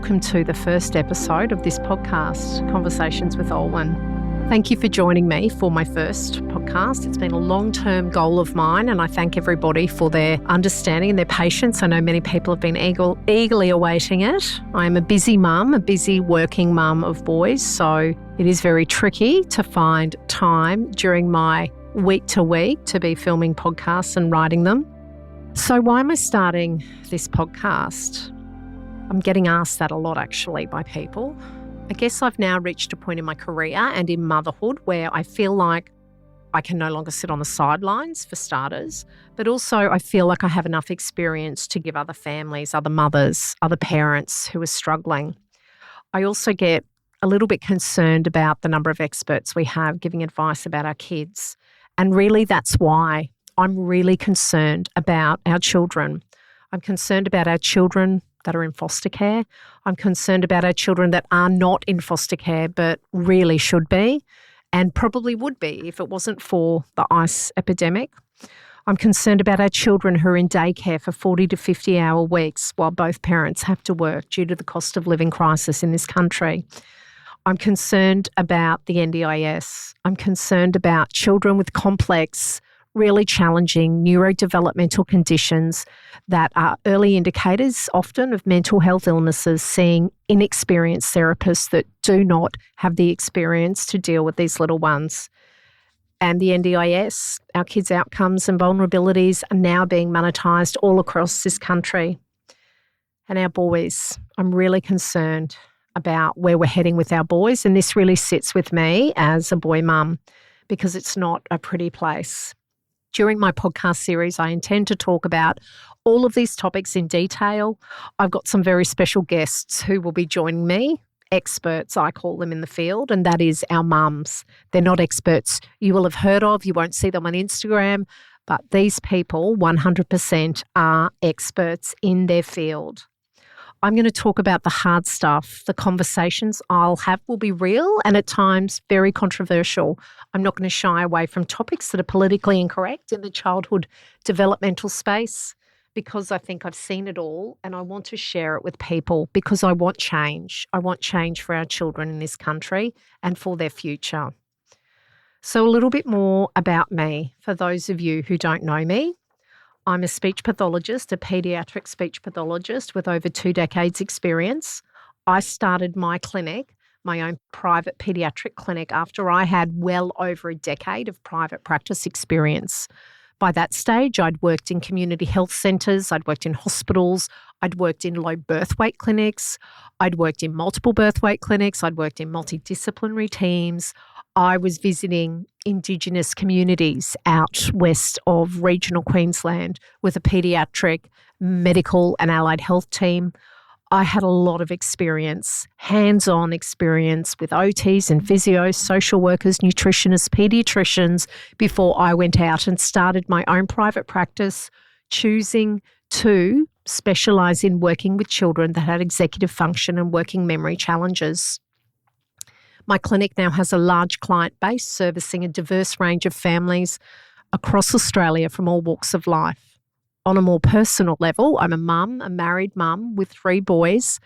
welcome to the first episode of this podcast, Conversations with Olwen. Thank you for joining me for my first podcast. It's been a long-term goal of mine, and I thank everybody for their understanding and their patience. I know many people have been eagerly awaiting it. I'm a busy mum, a busy working mum of boys, so it is very tricky to find time during my week to week to be filming podcasts and writing them. So why am I starting this podcast? I'm getting asked that a lot actually by people. I guess I've now reached a point in my career and in motherhood where I feel like I can no longer sit on the sidelines for starters, but also I feel like I have enough experience to give other families, other mothers, other parents who are struggling. I also get a little bit concerned about the number of experts we have giving advice about our kids. And really that's why I'm really concerned about our children. I'm concerned about our children that are in foster care. I'm concerned about our children that are not in foster care but really should be and probably would be if it wasn't for the ice epidemic. I'm concerned about our children who are in daycare for 40 to 50-hour weeks while both parents have to work due to the cost of living crisis in this country. I'm concerned about the NDIS. I'm concerned about children with complex, really challenging neurodevelopmental conditions that are early indicators often of mental health illnesses, seeing inexperienced therapists that do not have the experience to deal with these little ones. And the NDIS, our kids' outcomes and vulnerabilities, are now being monetised all across this country. And our boys, I'm really concerned about where we're heading with our boys, and this really sits with me as a boy mum because it's not a pretty place. During my podcast series, I intend to talk about all of these topics in detail. I've got some very special guests who will be joining me, experts, I call them in the field, and that is our mums. They're not experts you will have heard of. You won't see them on Instagram, but these people 100% are experts in their field. I'm going to talk about the hard stuff. The conversations I'll have will be real and at times very controversial. I'm not going to shy away from topics that are politically incorrect in the childhood developmental space because I think I've seen it all and I want to share it with people because I want change. I want change for our children in this country and for their future. So a little bit more about me for those of you who don't know me. I'm a speech pathologist, a paediatric speech pathologist with over 2 decades experience. I started my clinic, my own private paediatric clinic, after I had well over a decade of private practice experience. By that stage, I'd worked in community health centres, I'd worked in hospitals, I'd worked in low birth weight clinics, I'd worked in multiple birth weight clinics, I'd worked in multidisciplinary teams. I was visiting Indigenous communities out west of regional Queensland with a paediatric medical and allied health team. I had a lot of experience, hands-on experience with OTs and physios, social workers, nutritionists, paediatricians before I went out and started my own private practice, choosing to specialise in working with children that had executive function and working memory challenges. My clinic now has a large client base servicing a diverse range of families across Australia from all walks of life. On a more personal level, I'm a mum, a married mum with 3 boys.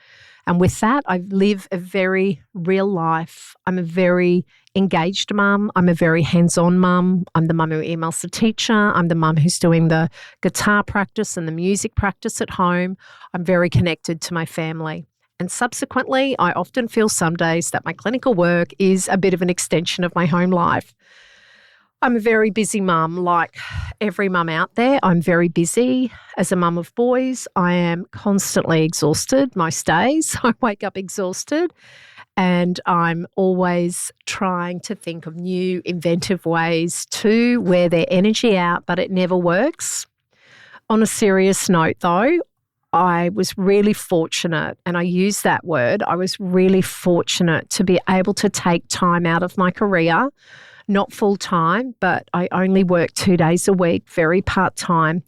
And with that, I live a very real life. I'm a very engaged mum. I'm a very hands-on mum. I'm the mum who emails the teacher. I'm the mum who's doing the guitar practice and the music practice at home. I'm very connected to my family. And subsequently, I often feel some days that my clinical work is a bit of an extension of my home life. I'm a very busy mum, like every mum out there. I'm very busy. As a mum of boys, I am constantly exhausted most days. I wake up exhausted and I'm always trying to think of new inventive ways to wear their energy out, but it never works. On a serious note though, I was really fortunate, and I use that word, I was really fortunate to be able to take time out of my career, not full time, but I only work 2 days a week, very part-time.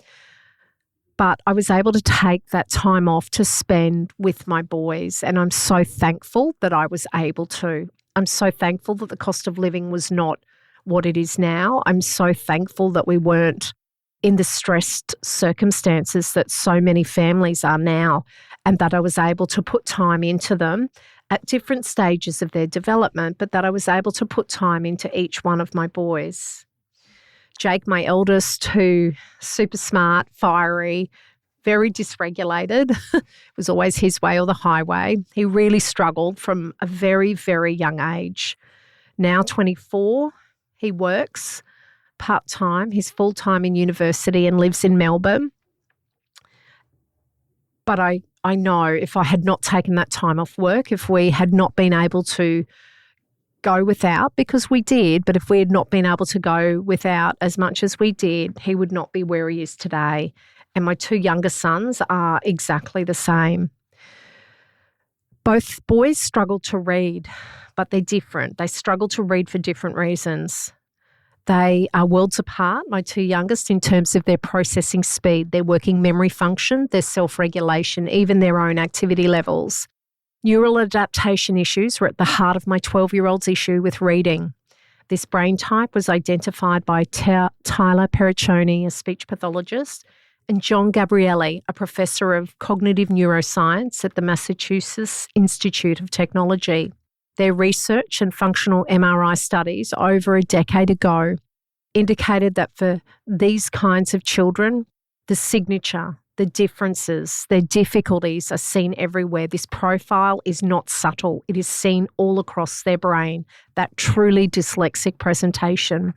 But I was able to take that time off to spend with my boys, and I'm so thankful that I was able to. I'm so thankful that the cost of living was not what it is now. I'm so thankful that we weren't in the stressed circumstances that so many families are now. and that I was able to put time into them at different stages of their development, but that I was able to put time into each one of my boys. Jake, my eldest, who super smart, fiery, very dysregulated, it was always his way or the highway. He really struggled from a very, very young age. Now 24, he works part-time. He's full-time in university and lives in Melbourne. But I know if I had not taken that time off work, if we had not been able to go without, because we did, but if we had not been able to go without as much as we did, he would not be where he is today. And my two younger sons are exactly the same. Both boys struggle to read, but they're different. They struggle to read for different reasons. They are worlds apart, my two youngest, in terms of their processing speed, their working memory function, their self-regulation, even their own activity levels. Neural adaptation issues were at the heart of my 12-year-old's issue with reading. This brain type was identified by Tyler Perriccioni, a speech pathologist, and John Gabrielli, a professor of cognitive neuroscience at the Massachusetts Institute of Technology. Their research and functional MRI studies over a decade ago indicated that for these kinds of children, the signature, the differences, their difficulties are seen everywhere. This profile is not subtle. It is seen all across their brain, that truly dyslexic presentation.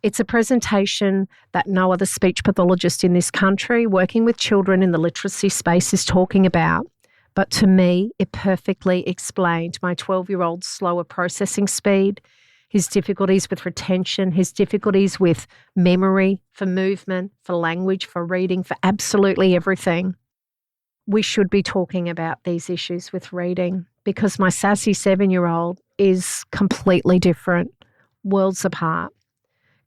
It's a presentation that no other speech pathologist in this country working with children in the literacy space is talking about. But to me, it perfectly explained my 12-year-old's slower processing speed, his difficulties with retention, his difficulties with memory, for movement, for language, for reading, for absolutely everything. We should be talking about these issues with reading because my sassy 7-year-old is completely different, worlds apart.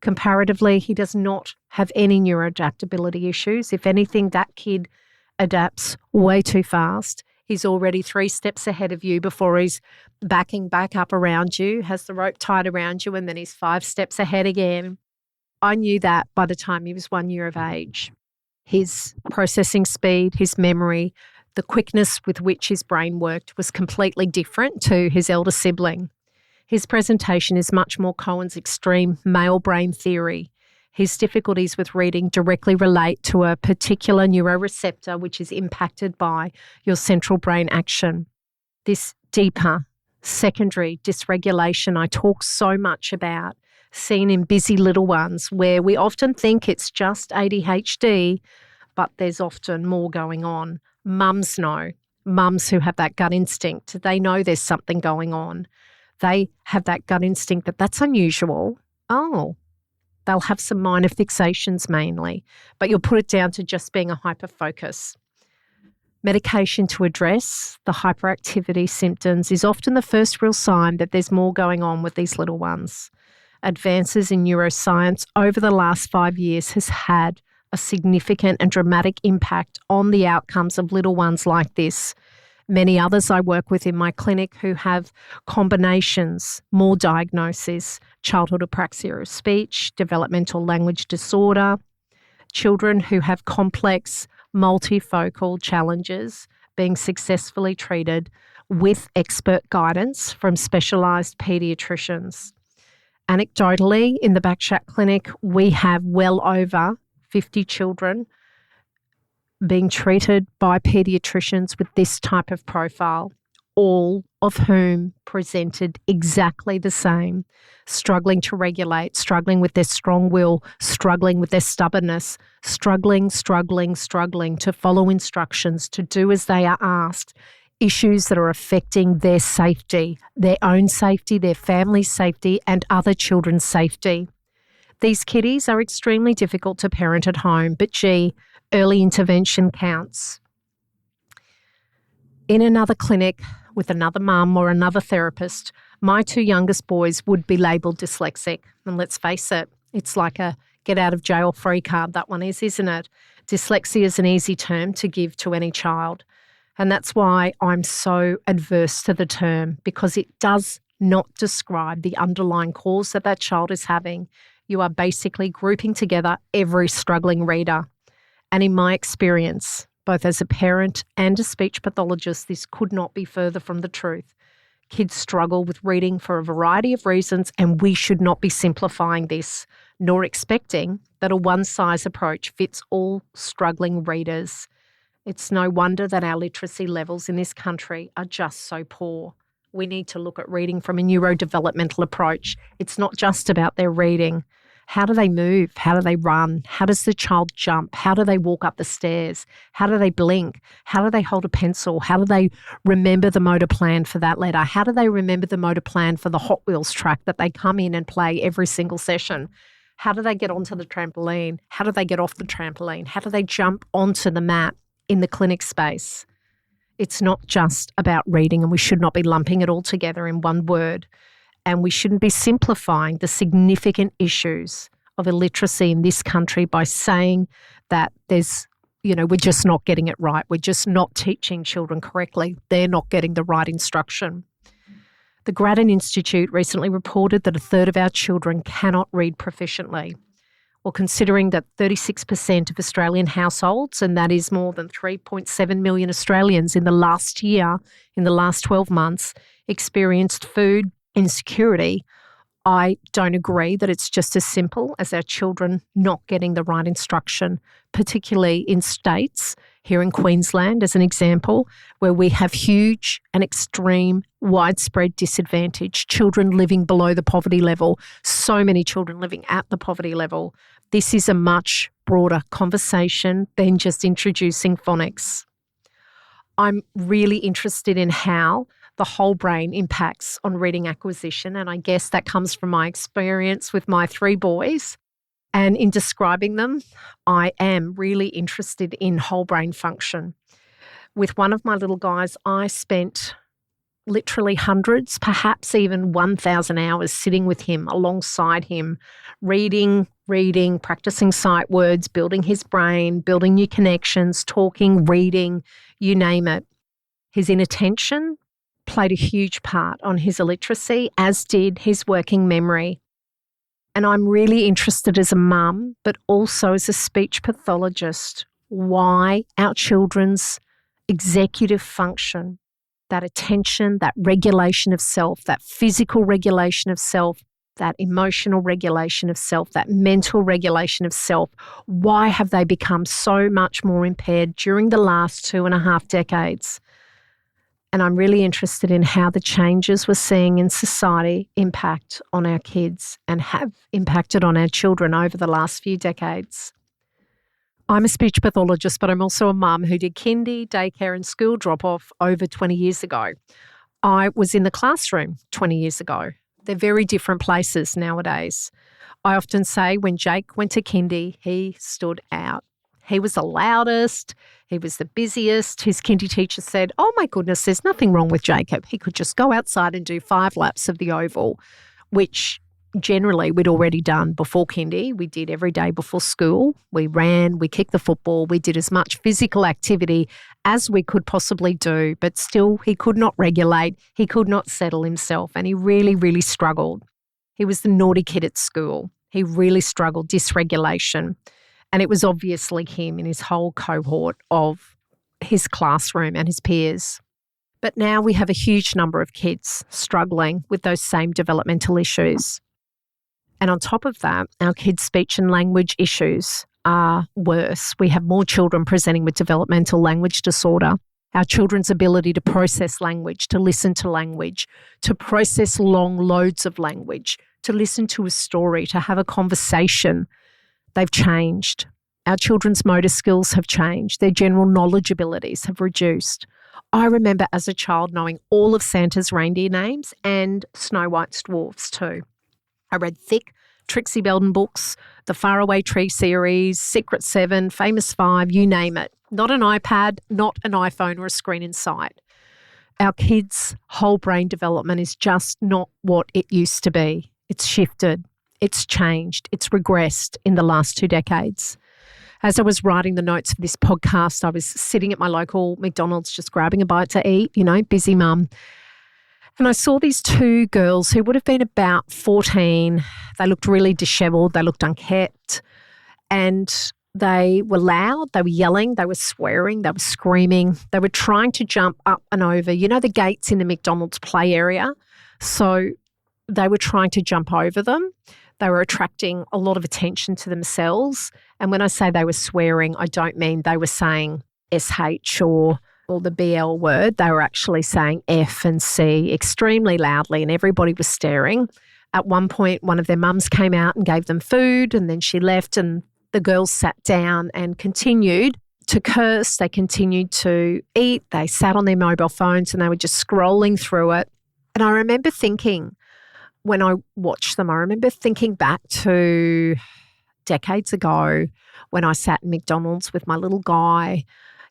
Comparatively, he does not have any neuroadaptability issues. If anything, that kid adapts way too fast. He's already 3 steps ahead of you before he's backing back up around you, has the rope tied around you, and then he's 5 steps ahead again. I knew that by the time he was 1 year of age. His processing speed, his memory, the quickness with which his brain worked was completely different to his elder sibling. His presentation is much more Cohen's extreme male brain theory. His difficulties with reading directly relate to a particular neuroreceptor which is impacted by your central brain action. This deeper, secondary dysregulation I talk so much about, seen in busy little ones, where we often think it's just ADHD, but there's often more going on. Mums know. Mums who have that gut instinct, they know there's something going on. They have that gut instinct that that's unusual. Oh, they'll have some minor fixations mainly, but you'll put it down to just being a hyperfocus. Medication to address the hyperactivity symptoms is often the first real sign that there's more going on with these little ones. Advances in neuroscience over the last 5 years has had a significant and dramatic impact on the outcomes of little ones like this. Many others I work with in my clinic who have combinations, more diagnoses, childhood apraxia of speech, developmental language disorder, children who have complex multifocal challenges being successfully treated with expert guidance from specialised paediatricians. Anecdotally, in the Backchat Clinic, we have well over 50 children being treated by paediatricians with this type of profile, all of whom presented exactly the same, struggling to regulate, struggling with their strong will, struggling with their stubbornness, struggling to follow instructions, to do as they are asked, issues that are affecting their safety, their own safety, their family's safety, and other children's safety. These kiddies are extremely difficult to parent at home, but gee, early intervention counts. In another clinic with another mum or another therapist, my 2 youngest boys would be labelled dyslexic. And let's face it, it's like a get out of jail free card, that one is, isn't it? Dyslexia is an easy term to give to any child. And that's why I'm so adverse to the term, because it does not describe the underlying cause that child is having. You are basically grouping together every struggling reader. And in my experience, Both as a parent and a speech pathologist, this could not be further from the truth. Kids struggle with reading for a variety of reasons, and we should not be simplifying this, nor expecting that a one-size approach fits all struggling readers. It's no wonder that our literacy levels in this country are just so poor. We need to look at reading from a neurodevelopmental approach. It's not just about their reading. How do they move? How do they run? How does the child jump? How do they walk up the stairs? How do they blink? How do they hold a pencil? How do they remember the motor plan for that letter? How do they remember the motor plan for the Hot Wheels track that they come in and play every single session? How do they get onto the trampoline? How do they get off the trampoline? How do they jump onto the mat in the clinic space? It's not just about reading, and we should not be lumping it all together in one word. And we shouldn't be simplifying the significant issues of illiteracy in this country by saying that we're just not getting it right. We're just not teaching children correctly. They're not getting the right instruction. The Grattan Institute recently reported that a third of our children cannot read proficiently. Well, considering that 36% of Australian households, and that is more than 3.7 million Australians in the last year, in the last 12 months, experienced food insecurity, I don't agree that it's just as simple as our children not getting the right instruction, particularly in states, here in Queensland as an example, where we have huge and extreme widespread disadvantage, children living below the poverty level, so many children living at the poverty level. This is a much broader conversation than just introducing phonics. I'm really interested in how the whole brain impacts on reading acquisition, and I guess that comes from my experience with my 3 boys. And in describing them, I am really interested in whole brain function. With one of my little guys, I spent literally hundreds, perhaps even 1,000 hours sitting with him, alongside him, reading, practicing sight words, building his brain, building new connections, talking, reading, you name it. His inattention played a huge part on his illiteracy, as did his working memory. And I'm really interested as a mum, but also as a speech pathologist, why our children's executive function, that attention, that regulation of self, that physical regulation of self, that emotional regulation of self, that mental regulation of self, why have they become so much more impaired during the last 2.5 decades? And I'm really interested in how the changes we're seeing in society impact on our kids and have impacted on our children over the last few decades. I'm a speech pathologist, but I'm also a mum who did kindy, daycare and school drop-off over 20 years ago. I was in the classroom 20 years ago. They're very different places nowadays. I often say when Jake went to kindy, he stood out. He was the loudest. He was the busiest. His kindy teacher said, "Oh my goodness, there's nothing wrong with Jacob. He could just go outside and do 5 laps of the oval," which generally we'd already done before kindy. We did every day before school. We ran, we kicked the football, we did as much physical activity as we could possibly do, but still he could not regulate, he could not settle himself, and he really, really struggled. He was the naughty kid at school. He really struggled, dysregulation. And it was obviously him in his whole cohort of his classroom and his peers. But now we have a huge number of kids struggling with those same developmental issues. And on top of that, our kids' speech and language issues are worse. We have more children presenting with developmental language disorder. Our children's ability to process language, to listen to language, to process long loads of language, to listen to a story, to have a conversation, they've changed. Our children's motor skills have changed. Their general knowledge abilities have reduced. I remember as a child knowing all of Santa's reindeer names and Snow White's dwarfs too. I read thick Trixie Belden books, the Faraway Tree series, Secret 7, Famous 5, you name it. Not an iPad, not an iPhone or a screen in sight. Our kids' whole brain development is just not what it used to be. It's shifted. It's changed. It's regressed in the last 2 decades. As I was writing the notes for this podcast, I was sitting at my local McDonald's just grabbing a bite to eat, busy mum. And I saw these 2 girls who would have been about 14. They looked really dishevelled. They looked unkempt. And They were loud, they were yelling, they were swearing, they were screaming. They were trying to jump up and over, the gates in the McDonald's play area. So they were trying to jump over them. They were attracting a lot of attention to themselves. And when I say they were swearing, I don't mean they were saying SH or the BL word. They were actually saying F and C extremely loudly, and everybody was staring. At one point, one of their mums came out and gave them food, and then she left, and the girls sat down and continued to curse. They continued to eat. They sat on their mobile phones and they were just scrolling through it. And I remember thinking, when I watched them, I remember thinking back to decades ago when I sat in McDonald's with my little guy.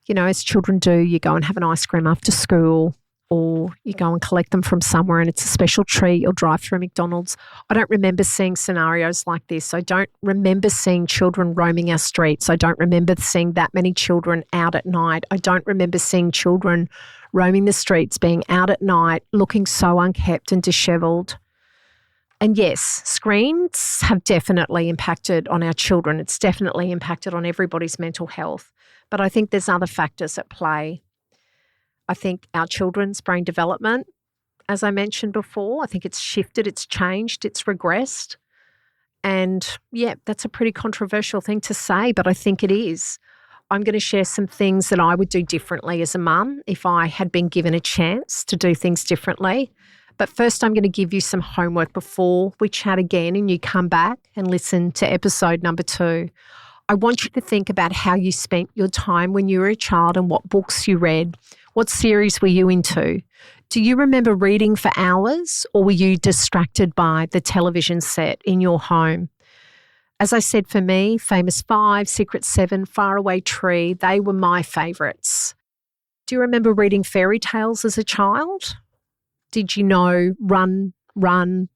As children do, you go and have an ice cream after school, or you go and collect them from somewhere and it's a special treat. You'll drive through McDonald's. I don't remember seeing scenarios like this. I don't remember seeing children roaming our streets. I don't remember seeing that many children out at night. I don't remember seeing children roaming the streets, being out at night, looking so unkempt and dishevelled. And yes, screens have definitely impacted on our children. It's definitely impacted on everybody's mental health. But I think there's other factors at play. I think our children's brain development, as I mentioned before, I think it's shifted, it's changed, it's regressed. And yeah, that's a pretty controversial thing to say, but I think it is. I'm going to share some things that I would do differently as a mum if I had been given a chance to do things differently. But first, I'm going to give you some homework before we chat again and you come back and listen to episode number 2. I want you to think about how you spent your time when you were a child and what books you read. What series were you into? Do you remember reading for hours, or were you distracted by the television set in your home? As I said, for me, Famous Five, Secret Seven, Faraway Tree, they were my favourites. Do you remember reading fairy tales as a child? Did you know run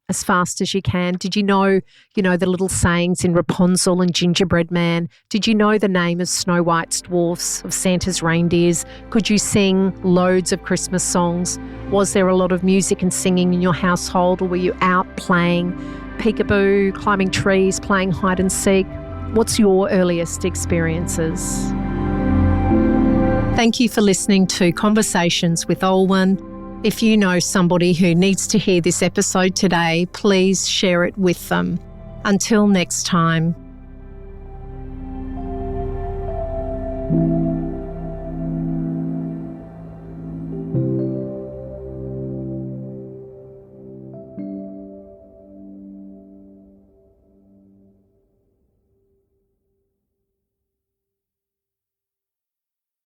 as fast as you can? Did you know the little sayings in Rapunzel and Gingerbread Man? Did you know the name of Snow White's dwarfs, of Santa's reindeers? Could you sing loads of Christmas songs? Was there a lot of music and singing in your household, or were you out playing peekaboo, climbing trees, playing hide and seek? What's your earliest experiences? Thank you for listening to Conversations with Olwen. If you know somebody who needs to hear this episode today, please share it with them. Until next time.